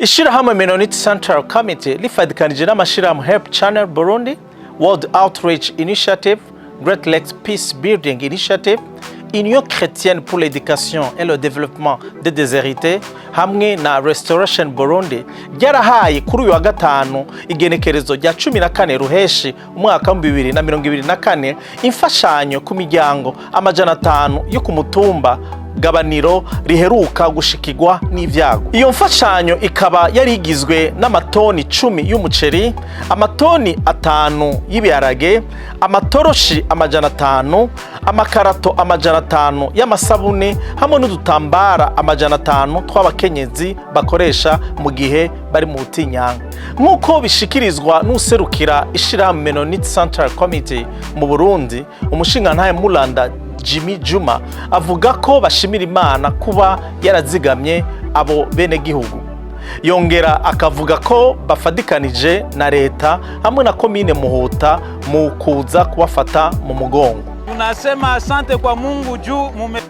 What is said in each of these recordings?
Ishirahamwe Menonite Central Committee rifadikanije n'amashirahamwe Help Channel Burundi, World Outreach Initiative, Great Lakes Peace Building Initiative, Union chrétienne pour l'éducation et le développement des déshérités hamwe na Restoration Burundi ryarahaye kuri uyu wa gatanu igenekerezo rya 14 ruheshi umwaka wa 2024 imfashanyo ku miryango 500 yo ku mutumba gabaniro riheruka gushikirwa n'ivyago. Iyo mfashanyo ikaba yari igizwe n'amatoni 10 y'umuceri, amatoni 5 y'ibiharage, amatoroshi 500, amakarato 500 y'amasabune hamwe n'udutambara 500 tw'abakenyezi bakoresha mu gihe bari mu butinyanga. Nk'uko bishikirizwa n'userukira ishirahamwe Menonite Central Committee mu Burundi, umushingantahe Mulanda Jimmy Juma avuga ko bashimira Imana kuba yarazigamye abo bene gihugu. Yongera akavuga ko bafadikanije na leta hamwe na komine Muhuta mu kuza kubafata mu mugongo. Tunasema asante kwa Mungu juu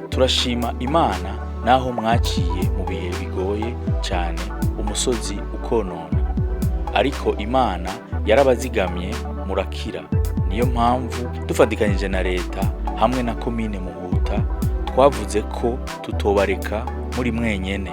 turashima Imana naho mwaciye mu bihe bigoye cyane umusozi ukonona, ariko Imana yarabazigamye murakira. Niyo mpamvu dufadikanije na leta hamwe na komine Muhuta twavuze ko tutobareka muri mwenyene.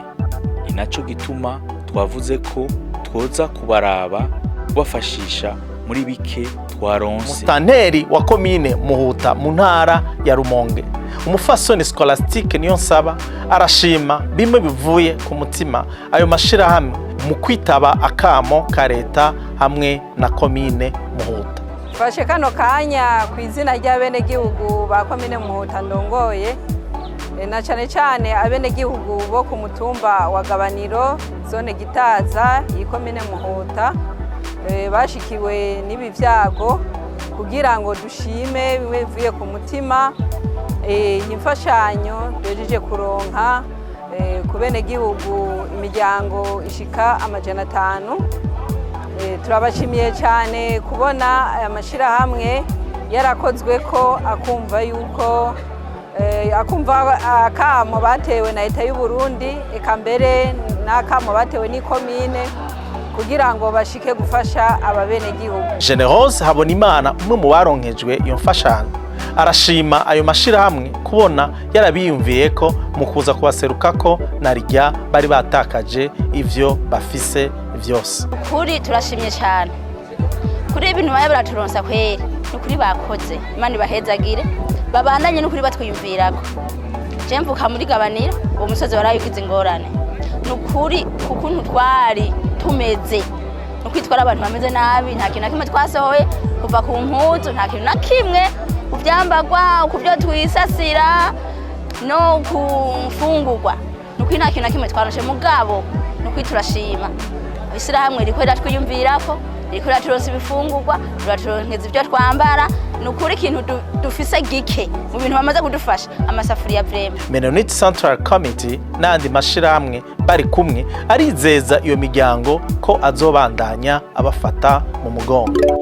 Inaco gituma twavuze ko twoza kubaraba kubafashisha muri bike twaronse. Mustanteri wa komine Muhuta mu ntara ya Rumonge, umufasoni Scholastique Niyonsaba arashima bimwe bivuye ku mutima ayo mashirahamwe mu kwitaba akamo ka leta hamwe na komine Muhuta. Fashe kano kanya ku izina ry'abenegihugu ba komine Muhuta ndongoye, na cyane abenegihugu bo ku mutumba wa Gabaniro zone Gitaza yikomine Muhuta bashikiwe n'ibi vyago, kugira ngo dushime bimwe bivuye ku mutima imfashanyo duhejeje kuronka ku benegihugu imiryango ishika 500. Turabashimiye cyane kubona aya mashirahamwe yarakozwe ko akumva yuko akumva akamo batewe na leta y'u Burundi, eka mbere n'akamo batewe n'ikomine kugira ngo bashike gufasha ababene gihugu. Generose Habonimana umwe mu baronkejwe iyo mfashanyo arashima ayo mashirahamwe kubona yarabiyumviye ko mu kuza kubaserukako narijya bari batakaje ivyo bafise vyose. Kuri turashimye cyane kuri ibintu baye baraturonsa kweri, n'ukuri bakoze. Imana ibahezagire babandanye n'ukuri batwiyumvirako. Je mvuka muri Gabaniro uwo musozi warayugize ingorane, n'ukuri kukuntu twari tumeze, n'ukwitwara abantu bameze nabi, nta kintu na kimwe twasohoye kuva ku mpuzu, nta kintu na kimwe uvyambagwa ukuvyo twisasira no kufungurwa, n'ukuri nta kintu na kimwe twaroshe. Mugabo n'ukuri turashima isirahamwe rikorera twiyumvirako, rikorera turonse ibifungurwa, turaturonkeza ivyo twambara, n'ukuri ikintu dufise gike mu bintu bamaze kudufasha amasafuriya vrema. Menonite Central Committee n'andi mashirahamwe bari kumwe arizeza iyo miryango ko azobandanya abafata mu mugongo.